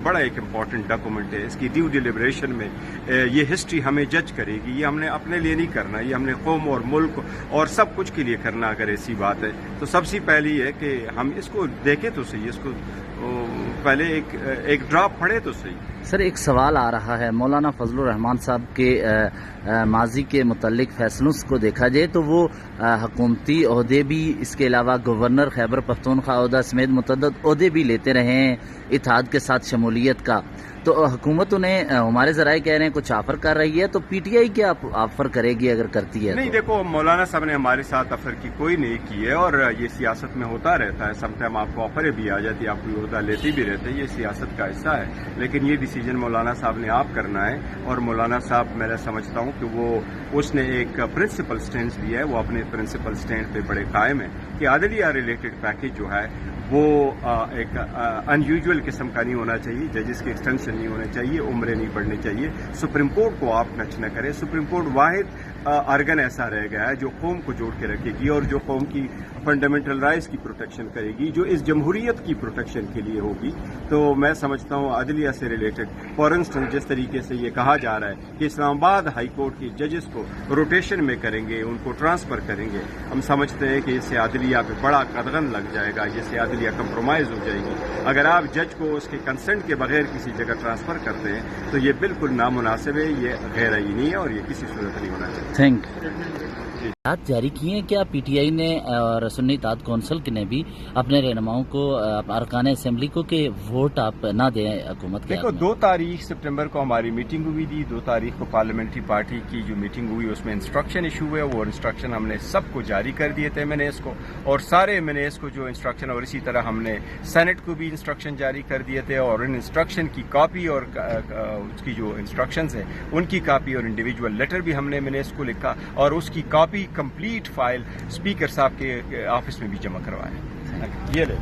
بڑا ایک important document ہے. اس کی ڈیو ڈیلیبریشن میں یہ ہسٹری ہمیں جج کرے گی. یہ ہم نے اپنے لیے نہیں کرنا, یہ ہم نے قوم اور ملک اور سب کچھ کے لیے کرنا. اگر ایسی بات ہے تو سب سے پہلی ہے کہ ہم اس کو دیکھیں تو صحیح, اس کو پہلے ایک ڈراپ پڑھے تو صحیح. سر ایک سوال آ رہا ہے, مولانا فضل الرحمان صاحب کے ماضی کے متعلق فیصلوں کو دیکھا جائے تو وہ حکومتی عہدے بھی, اس کے علاوہ گورنر خیبر پختونخوا عہدہ سمیت متعدد عہدے بھی لیتے رہے ہیں اتحاد کے ساتھ شمولیت کا. تو حکومت انہیں, ہمارے ذرائع کہہ رہے ہیں, کچھ آفر کر رہی ہے, تو پی ٹی آئی کیا آفر کرے گی اگر کرتی ہے؟ نہیں دیکھو, مولانا صاحب نے ہمارے ساتھ آفر کی کوئی نہیں کی ہے, اور یہ سیاست میں ہوتا رہتا ہے. سم ٹائم آپ کو آفر بھی آ جاتی ہے, آپ کوئی عہدہ لیتے بھی رہتے ہیں, یہ سیاست کا حصہ ہے. لیکن یہ ڈیسیجن مولانا صاحب نے آپ کرنا ہے, اور مولانا صاحب میں سمجھتا ہوں کہ اس نے ایک پرنسپل سٹینڈ لیا ہے. وہ اپنے پرنسپل سٹینڈ پہ بڑے قائم ہیں کہ عدلیہ ریلیٹڈ پیکیج جو ہے وہ ایک ان یوزول قسم کا نہیں ہونا چاہیے. ججز کی ایکسٹینشن نہیں ہونا چاہیے, عمریں نہیں بڑھنی چاہیے. سپریم کورٹ کو آپ ٹچ نہ کریں. سپریم کورٹ واحد آرگن ایسا رہ گیا ہے جو قوم کو جوڑ کے رکھے گی, اور جو قوم کی فنڈامنٹل رائٹس کی پروٹیکشن کرے گی, جو اس جمہوریت کی پروٹیکشن کے لیے ہوگی. تو میں سمجھتا ہوں عدلیہ سے ریلیٹڈ, فار انسٹنس جس طریقے سے یہ کہا جا رہا ہے کہ اسلام آباد ہائی کورٹ کے ججز کو روٹیشن میں کریں گے, ان کو ٹرانسفر کریں گے, ہم سمجھتے ہیں کہ اس سے عدلیہ پہ بڑا قدغن لگ جائے گا, جس سے عدلیہ کمپرومائز ہو جائے گی. اگر آپ جج کو اس کے کنسنٹ کے بغیر کسی جگہ ٹرانسفر کرتے ہیں تو یہ بالکل نامناسب ہے, یہ غیر آئینی ہے, اور یہ کسی صورت نہیں ہونا چاہیے. Thank you. جاری کیے ہیں کیا پی ٹی آئی نے اور سنی اتحاد کونسل نے بھی اپنے رہنماؤں کو, ارکان اسمبلی کو, کہ ووٹ آپ نہ دیں حکومت کے؟ دیکھو 2 تاریخ سپٹمبر کو ہماری میٹنگ ہوئی تھی. 2 تاریخ کو پارلیمنٹری پارٹی کی جو میٹنگ ہوئی اس میں انسٹرکشن ایشو ہوئے. وہ انسٹرکشن ہم نے سب کو جاری کر دیے تھے, میں نے اس کو, اور سارے میں نے اس کو جو انسٹرکشن, اور اسی طرح ہم نے سینٹ کو بھی انسٹرکشن جاری کر دیے تھے, اور ان انسٹرکشن کی کاپی اور اس کی جو انسٹرکشنز ہیں ان کی کاپی اور انڈیویجول لیٹر بھی ہم نے اس کو لکھا, اور اس کی کاپی کمپلیٹ فائل اسپیکر صاحب کے آفس میں بھی جمع کروائے. یہ لے